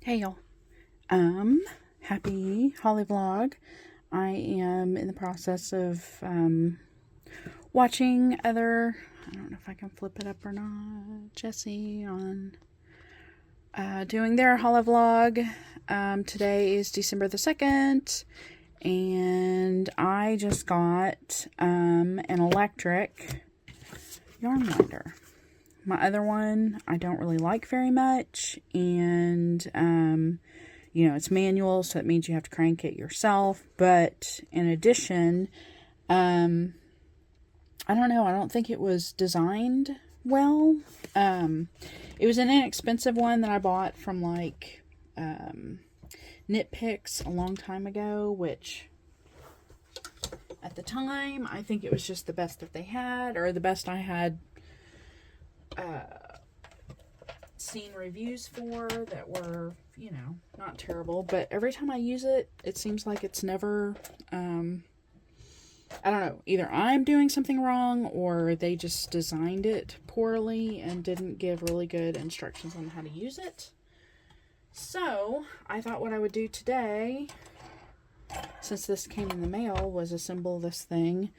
Hey y'all. Happy Holivlog. I am in the process of watching other, I don't know if I can flip it up or not, Jessie on doing their Holivlog. Today is December the 2nd, and I just got an electric yarn winder. My other one I don't really like very much, and it's manual, so it means you have to crank it yourself. But in addition, I don't know, I don't think it was designed well. It was an inexpensive one that I bought from like Knit Picks a long time ago, which at the time I think it was just the best that they had, or the best I had seen reviews for that were, not terrible. But every time I use it, it seems like it's never, I don't know, either I'm doing something wrong or they just designed it poorly and didn't give really good instructions on how to use it. So I thought what I would do today, since this came in the mail, was assemble this thing.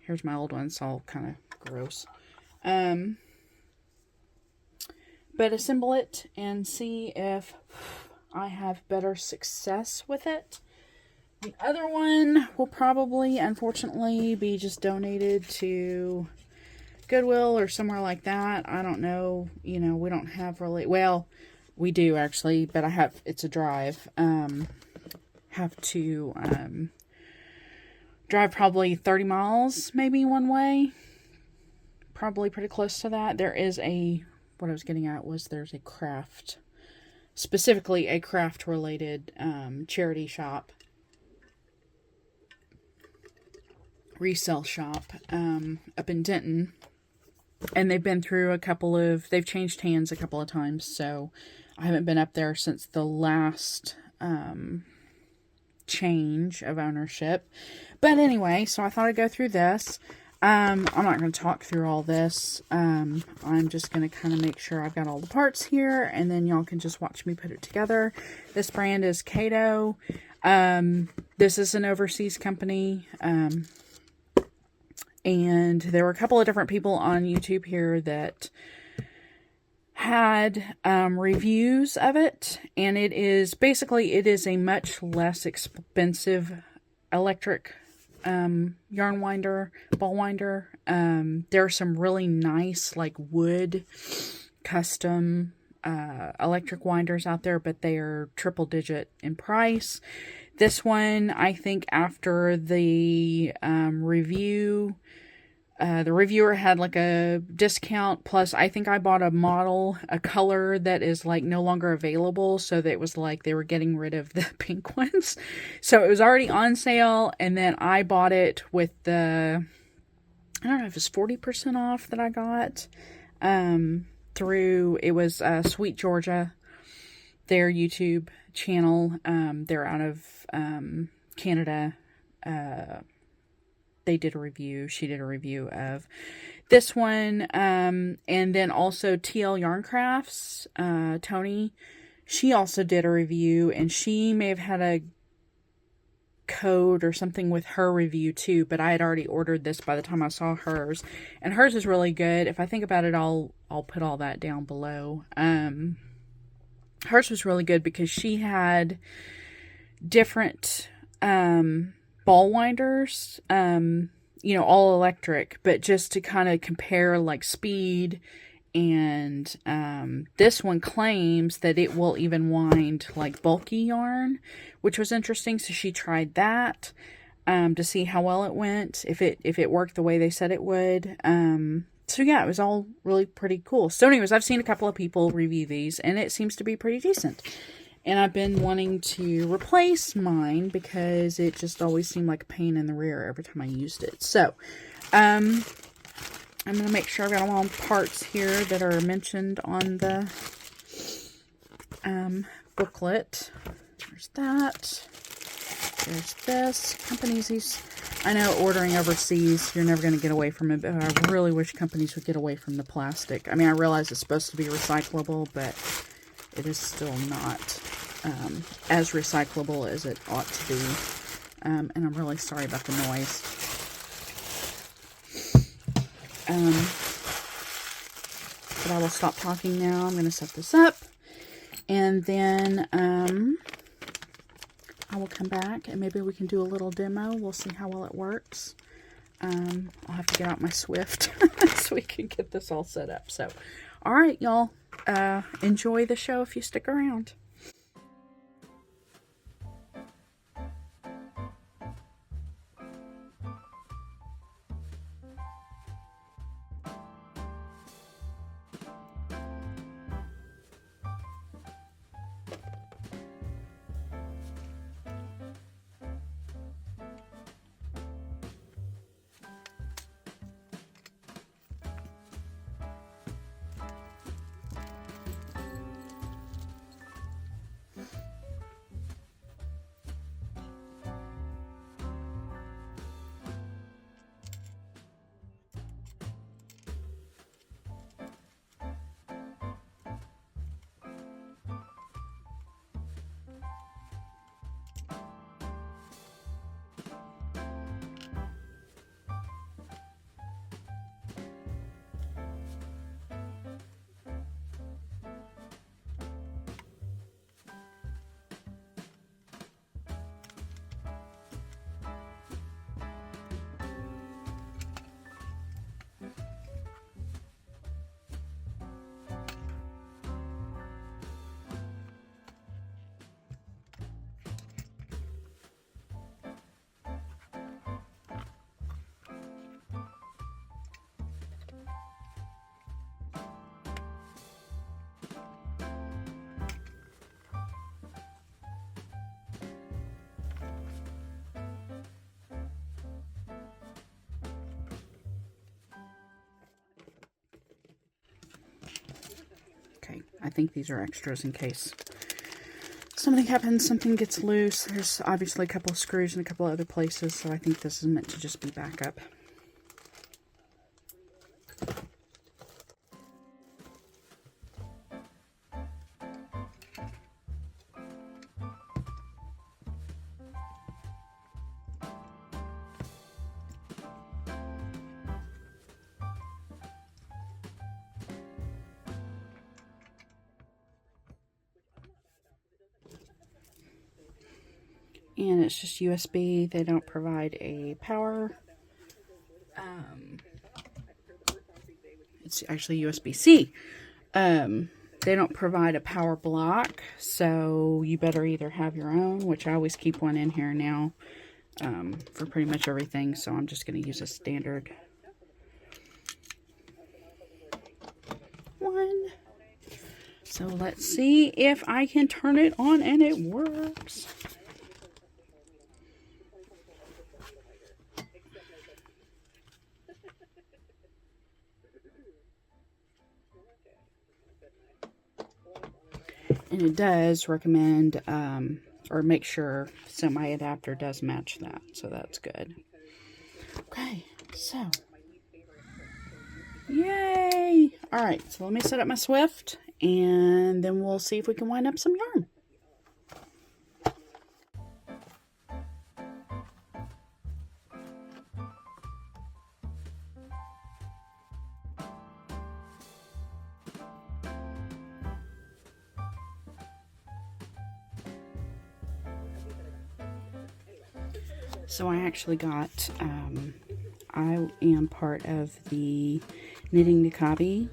Here's my old one, it's all kind of gross. But assemble it and see if I have better success with it. The other one will probably, unfortunately, be just donated to Goodwill or somewhere like that. I don't know. We don't have really, well, we do actually, but it's a drive. Have to drive probably 30 miles, maybe one way. Probably pretty close to that. There's a craft, specifically a craft related charity shop, resale shop up in Denton, and they've been through they've changed hands a couple of times, so I haven't been up there since the last change of ownership. But anyway, so I thought I'd go through this. I'm not going to talk through all this. I'm just going to kind of make sure I've got all the parts here, and then y'all can just watch me put it together. This brand is Kato. This is an overseas company. And there were a couple of different people on YouTube here that had reviews of it. And it is a much less expensive electric yarn winder, ball winder. There are some really nice like wood custom electric winders out there, but they are triple digit in price. This one, I think after the review, the reviewer had like a discount, plus I think I bought a color that is like no longer available, so that it was like they were getting rid of the pink ones. So it was already on sale, and then I bought it with I don't know if it's 40% off that I got through, it was Sweetgeorgia, their YouTube channel. They're out of Canada. They did a review. She did a review of this one. And then also TL Yarn Crafts, Tony, she also did a review, and she may have had a code or something with her review too, but I had already ordered this by the time I saw hers, and hers is really good. If I think about it, I'll put all that down below. Hers was really good because she had different, ball winders, all electric, but just to kind of compare like speed, and this one claims that it will even wind like bulky yarn, which was interesting. So she tried that to see how well it went, if it worked the way they said it would. So yeah, it was all really pretty cool. So anyways, I've seen a couple of people review these, and it seems to be pretty decent. And I've been wanting to replace mine because it just always seemed like a pain in the rear every time I used it. So, I'm going to make sure I've got all the parts here that are mentioned on the booklet. There's that. There's this. Companies, I know ordering overseas, you're never going to get away from it, but I really wish companies would get away from the plastic. I mean, I realize it's supposed to be recyclable, but it is still not as recyclable as it ought to be. And I'm really sorry about the noise. But I will stop talking now. I'm going to set this up. And then I will come back and maybe we can do a little demo. We'll see how well it works. I'll have to get out my Swift so we can get this all set up. So, all right, y'all. Enjoy the show if you stick around. Okay, I think these are extras in case something happens, something gets loose. There's obviously a couple of screws in a couple of other places, so I think this is meant to just be backup. And it's just USB. They don't provide a power. It's actually USB-C. They don't provide a power block, so you better either have your own, which I always keep one in here now for pretty much everything, so I'm just going to use a standard one. So let's see if I can turn it on and it works. And it does recommend, or make sure, so my adapter does match that, so that's good. Okay, so, yay! Alright, so let me set up my Swift, and then we'll see if we can wind up some yarn. So I actually got, I am part of the Knitting Nikabi.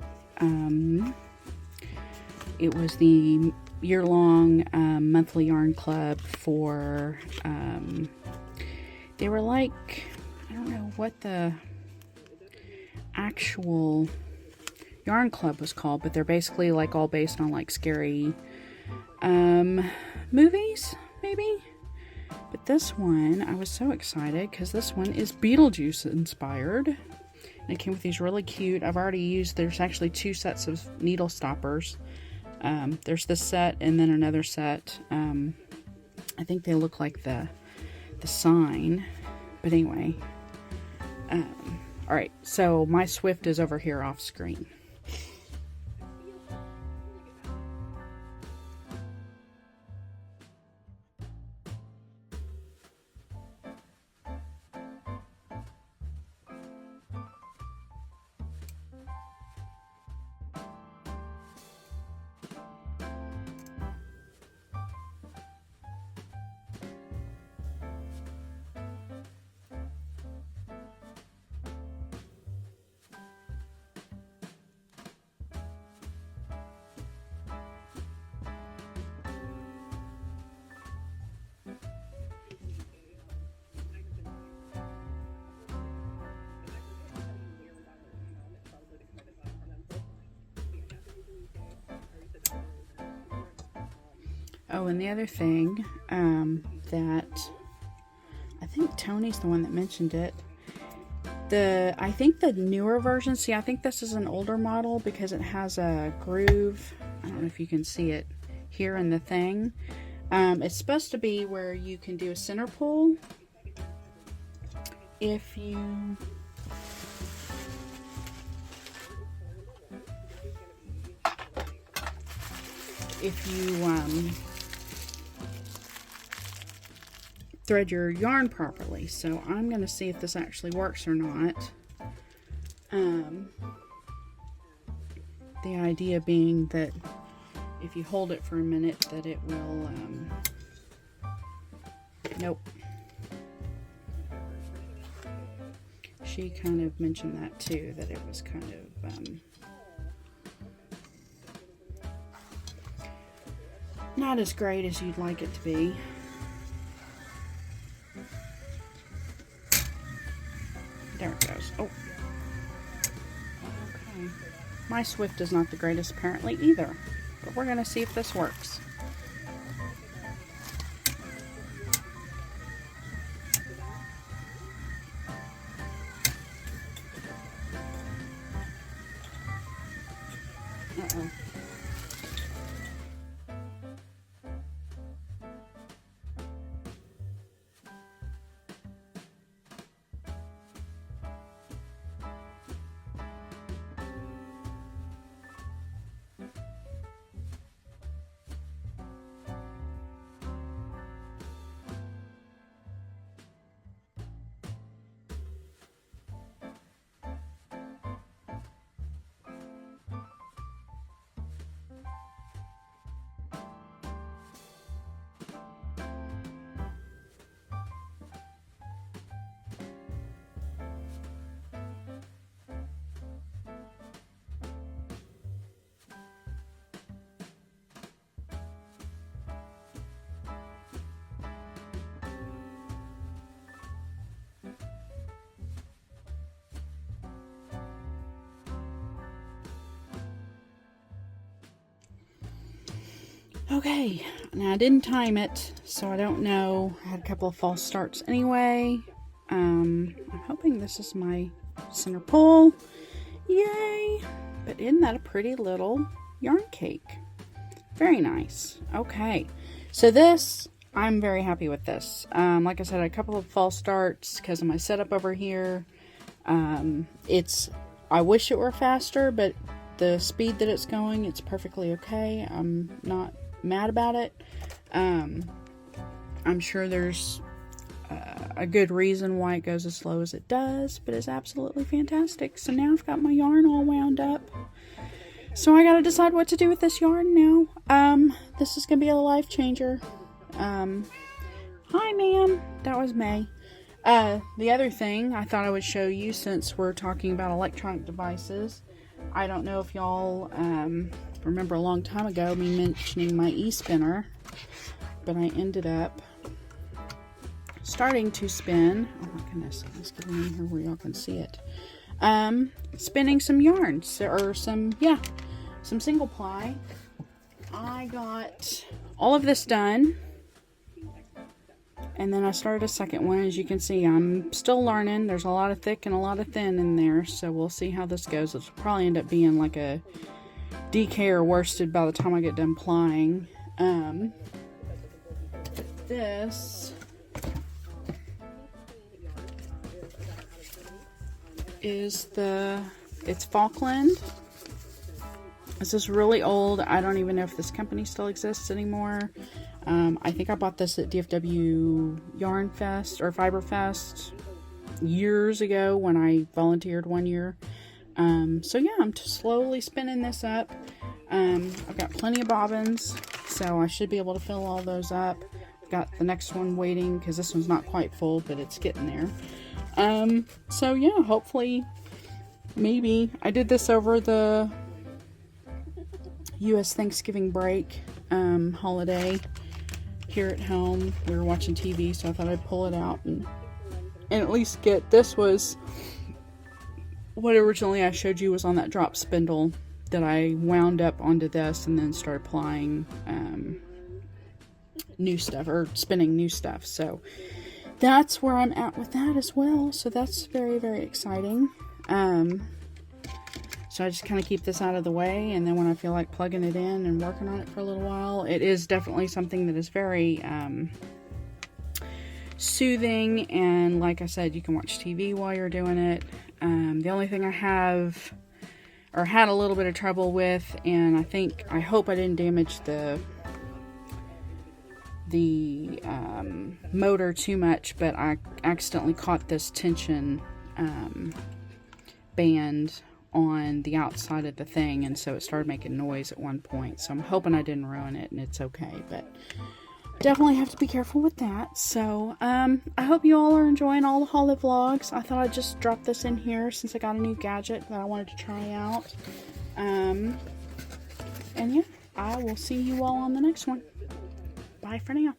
It was the year-long monthly yarn club for, they were like, I don't know what the actual yarn club was called, but they're basically like all based on like scary movies, maybe? But this one, I was so excited because this one is Beetlejuice inspired. And it came with these really cute, I've already used, there's actually 2 sets of needle stoppers. There's this set and then another set. I think they look like the sign. But anyway. Alright, so my Swift is over here off screen. Oh, and the other thing that I think Tony's the one that mentioned it. I think the newer version, see, I think this is an older model because it has a groove. I don't know if you can see it here in the thing. It's supposed to be where you can do a center pull if you thread your yarn properly. So I'm going to see if this actually works or not. The idea being that if you hold it for a minute that it will, nope. She kind of mentioned that too, that it was kind of, not as great as you'd like it to be. There it goes. Oh. Okay. My Swift is not the greatest apparently either. But we're going to see if this works. Uh-oh. Okay, now I didn't time it, so I don't know. I had a couple of false starts anyway. I'm hoping this is my center pull. Yay! But isn't that a pretty little yarn cake? Very nice. Okay, so this, I'm very happy with this. Like I said, a couple of false starts because of my setup over here. I wish it were faster, but the speed that it's going, it's perfectly okay. I'm not mad about it. I'm sure there's a good reason why it goes as slow as it does, but it's absolutely fantastic. So now I've got my yarn all wound up. So I gotta decide what to do with this yarn now. This is gonna be a life changer. Hi ma'am, that was May. The other thing I thought I would show you, since we're talking about electronic devices, I don't know if y'all remember a long time ago me mentioning my e-spinner, but I ended up starting to spin. Oh my goodness, let's get in here where y'all can see it. Spinning some yarns, or some single ply. I got all of this done, and then I started a second one. As you can see, I'm still learning. There's a lot of thick and a lot of thin in there, so we'll see how this goes. It'll probably end up being like a DK or worsted by the time I get done plying. This is it's Falkland. This is really old. I don't even know if this company still exists anymore. I think I bought this at DFW Yarn Fest or Fiber Fest years ago when I volunteered one year. So yeah, I'm just slowly spinning this up. I've got plenty of bobbins, so I should be able to fill all those up. I've got the next one waiting because this one's not quite full, but it's getting there. So yeah, hopefully, maybe. I did this over the U.S. Thanksgiving break holiday here at home. We were watching TV, so I thought I'd pull it out and at least get, this was what originally I showed you was on that drop spindle that I wound up onto this and then started applying new stuff, or spinning new stuff. So that's where I'm at with that as well. So that's very, very exciting. So I just kind of keep this out of the way, and then when I feel like plugging it in and working on it for a little while, it is definitely something that is very soothing, and like I said, you can watch TV while you're doing it. The only thing I have, or had a little bit of trouble with, and I hope I didn't damage the motor too much, but I accidentally caught this tension band on the outside of the thing, and so it started making noise at one point. So I'm hoping I didn't ruin it and it's okay, but definitely have to be careful with that. So I hope you all are enjoying all the Holivlogs. I thought I'd just drop this in here since I got a new gadget that I wanted to try out. And yeah, I will see you all on the next one. Bye for now.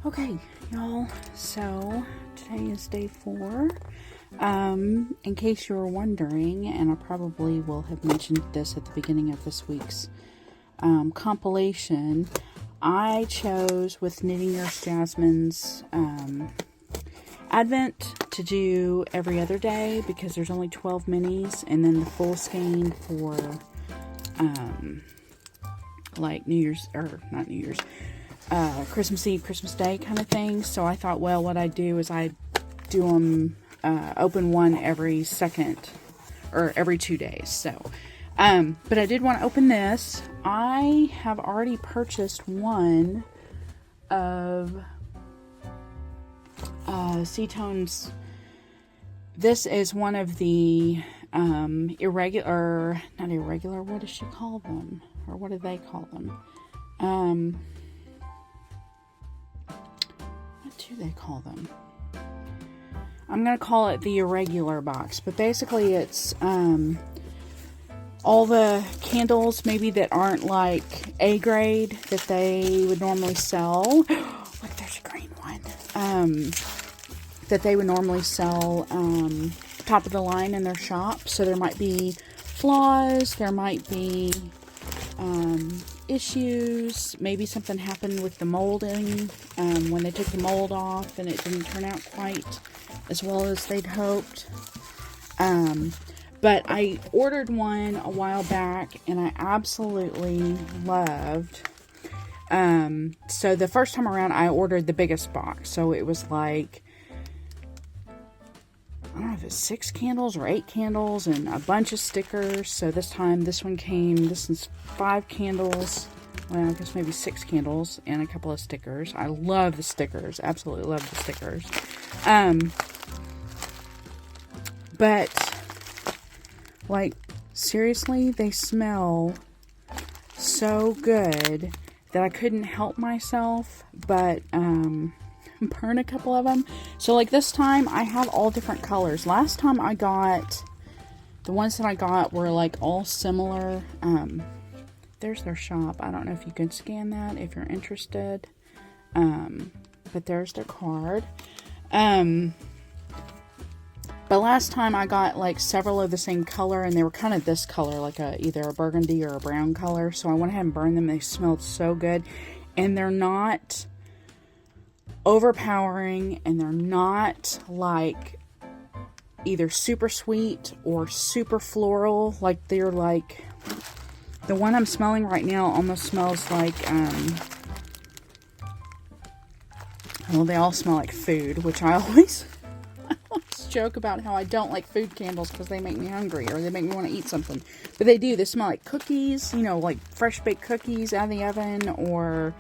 Okay, y'all, so today is day 4. In case you were wondering, and I probably will have mentioned this at the beginning of this week's compilation, I chose with Knitting Yours Jasmine's Advent to do every other day because there's only 12 minis, and then the full skein for like New Year's, or not New Year's, Christmas Eve, Christmas Day kind of thing. So I thought, well, what I do is I do them, open one every second, or every 2 days. So, but I did want to open this. I have already purchased one of Seatone's. This is one of the not irregular, what does she call them? Or what do they call them? What do they call them? I'm going to call it the irregular box, but basically it's all the candles maybe that aren't like A grade that they would normally sell. Look, there's a green one. That they would normally sell top of the line in their shop. So there might be flaws, there might be issues, maybe something happened with the molding when they took the mold off and it didn't turn out quite as well as they'd hoped. But I ordered one a while back and I absolutely loved. So the first time around I ordered the biggest box, so it was like, I don't know if it's 6 candles or 8 candles and a bunch of stickers. So this time, this is 5 candles. Well, I guess maybe 6 candles and a couple of stickers. I love the stickers. Absolutely love the stickers. But, like, seriously, they smell so good that I couldn't help myself but, burn a couple of them. So like this time I have all different colors. Last time I got, the ones that I got were like all similar. There's their shop. I don't know if you can scan that if you're interested. But there's their card. But last time I got like several of the same color and they were kind of this color, like either a burgundy or a brown color. So I went ahead and burned them. They smelled so good and they're not overpowering, and they're not like either super sweet or super floral. Like they're like, the one I'm smelling right now almost smells like well, they all smell like food, which I always joke about how I don't like food candles because they make me hungry or they make me want to eat something, but they do. They smell like cookies, you know, like fresh baked cookies out of the oven, or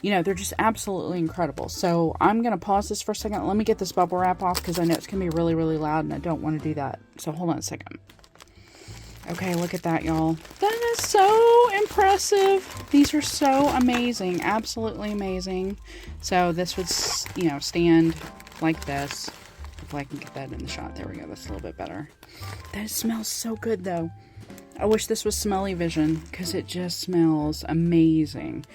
you know, they're just absolutely incredible. So I'm going to pause this for a second. Let me get this bubble wrap off because I know it's going to be really, really loud and I don't want to do that. So hold on a second. Okay, look at that, y'all. That is so impressive. These are so amazing. Absolutely amazing. So this would, you know, stand like this. If I can get that in the shot. There we go. That's a little bit better. That smells so good, though. I wish this was Smelly Vision because it just smells amazing.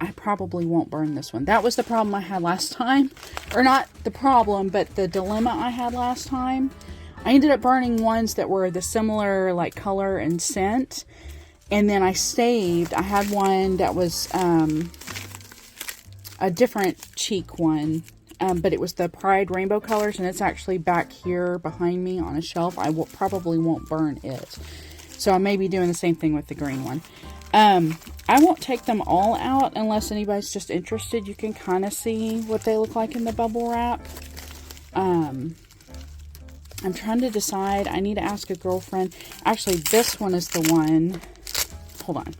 I probably won't burn this one. That was the problem I had last time. Or not the problem, but the dilemma I had last time. I ended up burning ones that were the similar like color and scent. And then I saved. I had one that was a different cheek one. But it was the Pride rainbow colors. And it's actually back here behind me on a shelf. I probably won't burn it. So I may be doing the same thing with the green one. I won't take them all out unless anybody's just interested. You can kind of see what they look like in the bubble wrap. I'm trying to decide. I need to ask a girlfriend. Actually, this one is the one. Hold on.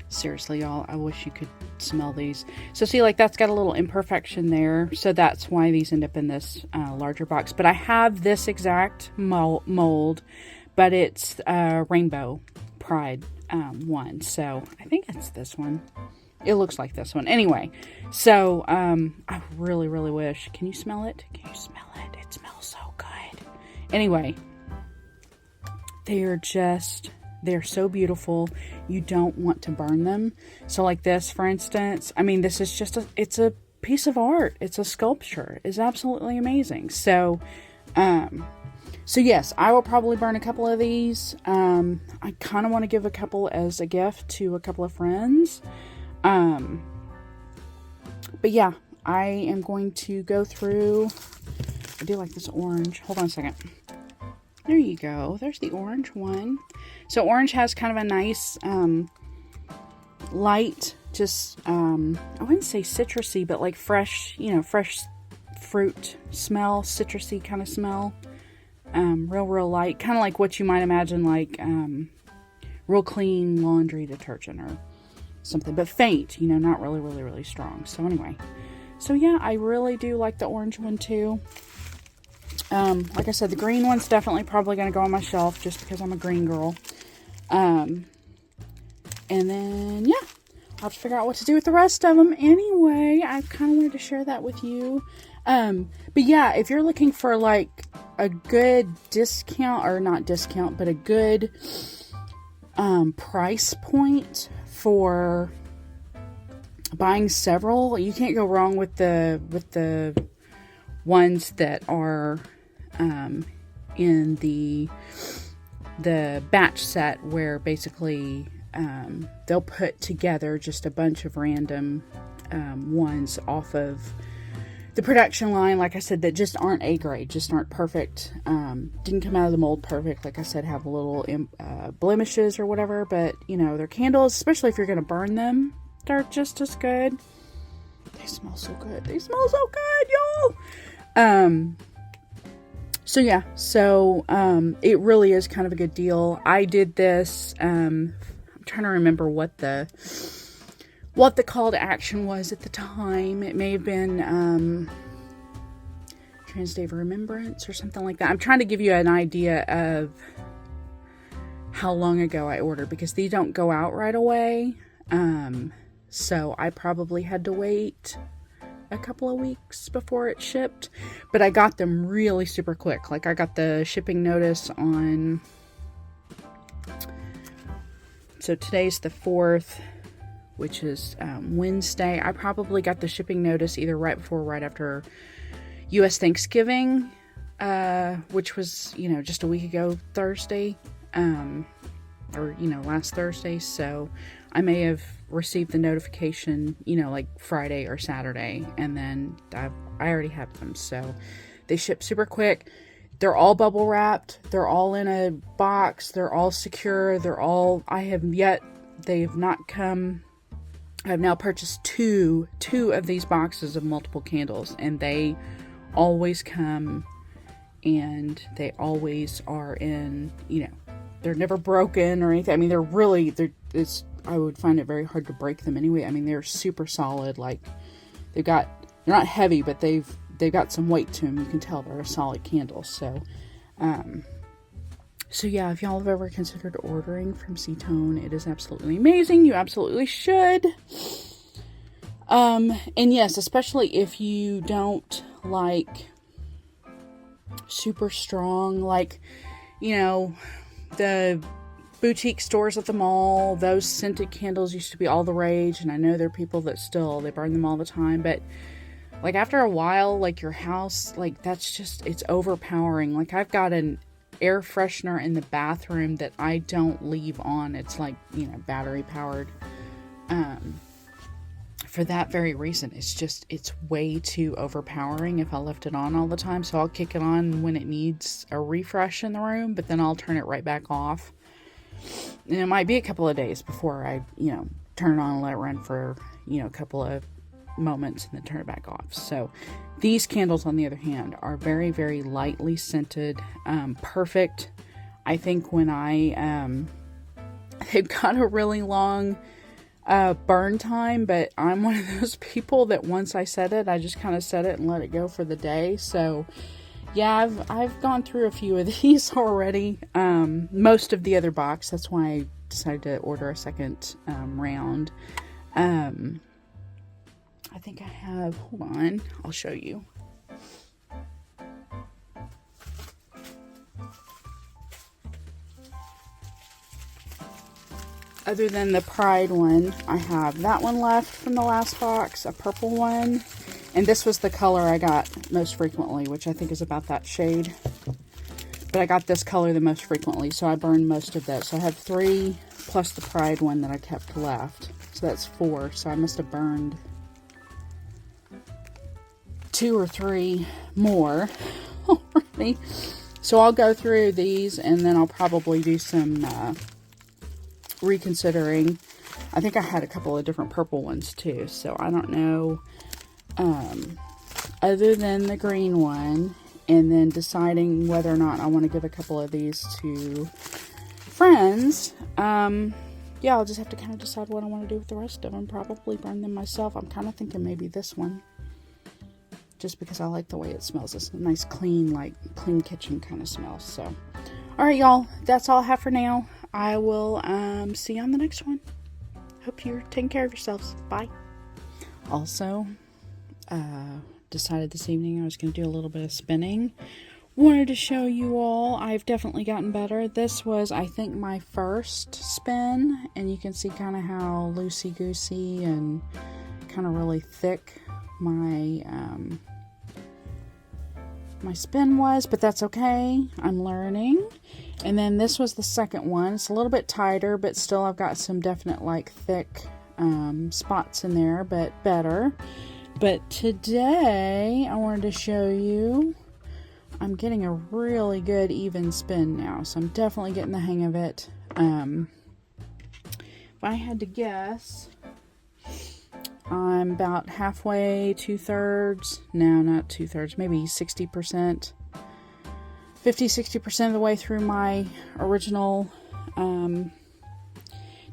Seriously, y'all, I wish you could smell these. So see, like that's got a little imperfection there. So that's why these end up in this larger box. But I have this exact mold, but it's Rainbow Pride one. So I think it's this one. It looks like this one. Anyway, so I really, really wish. Can you smell it? Can you smell it? It smells so good. Anyway, they are just They're so beautiful. You don't want to burn them. So like this, for instance, I mean, this is just it's a piece of art. It's a sculpture. It's absolutely amazing. So, so yes, I will probably burn a couple of these. I kind of want to give a couple as a gift to a couple of friends. But yeah, I am going to go through. I do like this orange. Hold on a second. There you go. There's the orange one. So orange has kind of a nice, light, just, I wouldn't say citrusy, but like fresh, fresh fruit smell, citrusy kind of smell. Real light, kind of like what you might imagine, like, real clean laundry detergent or something, but faint, not really strong. So anyway, so yeah, I really do like the orange one too. Like I said, the green one's definitely probably going to go on my shelf just because I'm a green girl. And then, yeah, I'll have to figure out what to do with the rest of them. Anyway, I kind of wanted to share that with you. But yeah, if you're looking for like a good discount, or not discount, but a good, price point for buying several, you can't go wrong with the ones that are, in the batch set, where basically they'll put together just a bunch of random ones off of the production line, like I said, that just aren't A grade, just aren't perfect, didn't come out of the mold perfect, like I said, have little blemishes or whatever, but they're candles, especially if you're going to burn them, they're just as good. They smell so good. They smell so good, y'all. So yeah, it really is kind of a good deal. I did this, I'm trying to remember what the call to action was at the time. It may have been, Trans Day of Remembrance or something like that. I'm trying to give you an idea of how long ago I ordered, because these don't go out right away. So I probably had to wait a couple of weeks before it shipped, but I got them really super quick. Like I got the shipping notice on, so today's the 4th, which is Wednesday. I probably got the shipping notice either right before or right after US Thanksgiving, which was, just a week ago Thursday, or, last Thursday. So I may have received the notification, like Friday or Saturday, and then I already have them. So they ship super quick. They're all bubble wrapped. They're all in a box. They're all secure. They have not come. I've now purchased two of these boxes of multiple candles, and they always come, and they always are in, they're never broken or anything. I mean, I would find it very hard to break them anyway. I mean, they're super solid. Like they're not heavy, but they've got some weight to them. You can tell they're a solid candle. So, so yeah, if y'all have ever considered ordering from Cetone, it is absolutely amazing. You absolutely should. And yes, especially if you don't like super strong, like, the boutique stores at the mall, those scented candles used to be all the rage, and I know there are people that they burn them all the time, but like after a while, like your house, like it's overpowering. Like I've got an air freshener in the bathroom that I don't leave on. It's like, battery powered, for that very reason. It's way too overpowering if I left it on all the time. So I'll kick it on when it needs a refresh in the room, but then I'll turn it right back off. And it might be a couple of days before I, turn it on and let it run for, a couple of moments and then turn it back off. So these candles, on the other hand, are very, very lightly scented, perfect. I think when they've got a really long burn time, but I'm one of those people that once I set it, I just kind of set it and let it go for the day. So yeah, I've gone through a few of these already. Most of the other box. That's why I decided to order a second round. I think I have, hold on, I'll show you. other than the Pride one, I have that one left from the last box, a purple one. And this was the color I got most frequently, which I think is about that shade. But I got this color the most frequently, so I burned most of that. So I have 3 plus the Pride one that I kept left. So that's 4. So I must have burned 2 or 3 more already. So I'll go through these and then I'll probably do some reconsidering. I think I had a couple of different purple ones too, so I don't know. Other than the green one, and then deciding whether or not I want to give a couple of these to friends. Yeah, I'll just have to kind of decide what I want to do with the rest of them. Probably burn them myself. I'm kind of thinking maybe this one, just because I like the way it smells. It's a nice clean, like clean kitchen kind of smell. So, all right, y'all, that's all I have for now. I will see you on the next one. Hope you're taking care of yourselves. Bye. Also, decided this evening I was going to do a little bit of spinning. Wanted to show you all. I've definitely gotten better. This was, I think, my first spin, and you can see kind of how loosey-goosey and kind of really thick my my spin was, but that's okay. I'm learning. And then this was the second one. It's a little bit tighter, but still I've got some definite like thick spots in there, but better. But today I wanted to show you I'm getting a really good even spin now, so I'm definitely getting the hang of it. If I had to guess, I'm about halfway, 2/3, no, not 2/3, maybe 60%, 50-60% of the way through my original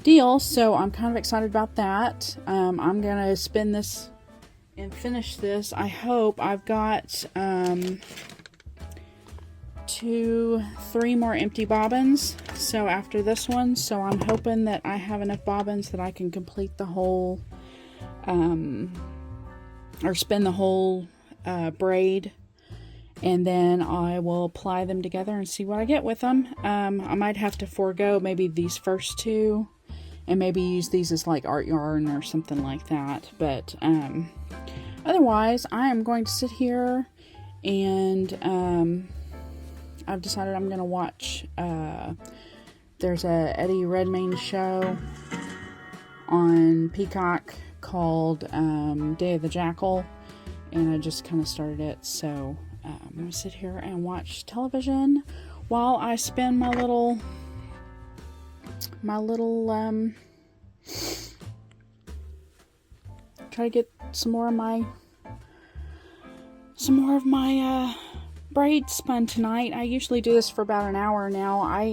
deal, so I'm kind of excited about that. I'm gonna spin this and finish this. I hope I've got 2-3 more empty bobbins, so after this one, so I'm hoping that I have enough bobbins that I can complete the whole or spin the whole braid, and then I will apply them together and see what I get with them. I might have to forego maybe these first 2 and maybe use these as like art yarn or something like that, but otherwise I am going to sit here and I've decided I'm going to watch, there's a Eddie Redmayne show on Peacock called Day of the Jackal, and I just kind of started it, so I'm going to sit here and watch television while I spin my little try to get some more of my braid spun tonight. I usually do this for about an hour now. I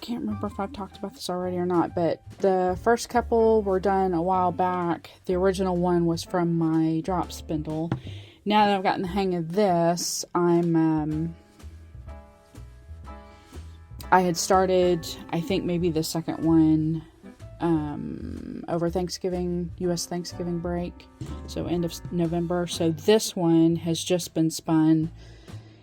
can't remember if I've talked about this already or not, but the first couple were done a while back. The original one was from my drop spindle. Now that I've gotten the hang of this, I had started, I think maybe the second one over Thanksgiving, US Thanksgiving break, so end of November. So this one has just been spun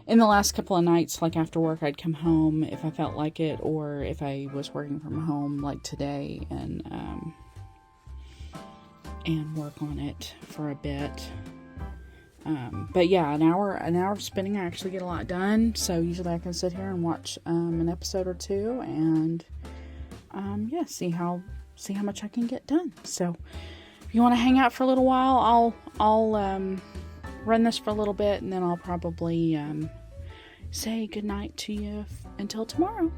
in the last couple of nights. Like after work, I'd come home if I felt like it, or if I was working from home like today, and work on it for a bit. But yeah, an hour of spinning, I actually get a lot done. So usually I can sit here and watch an episode or 2, and yeah, see how much I can get done. So if you want to hang out for a little while, I'll run this for a little bit, and then I'll probably say goodnight to you until tomorrow.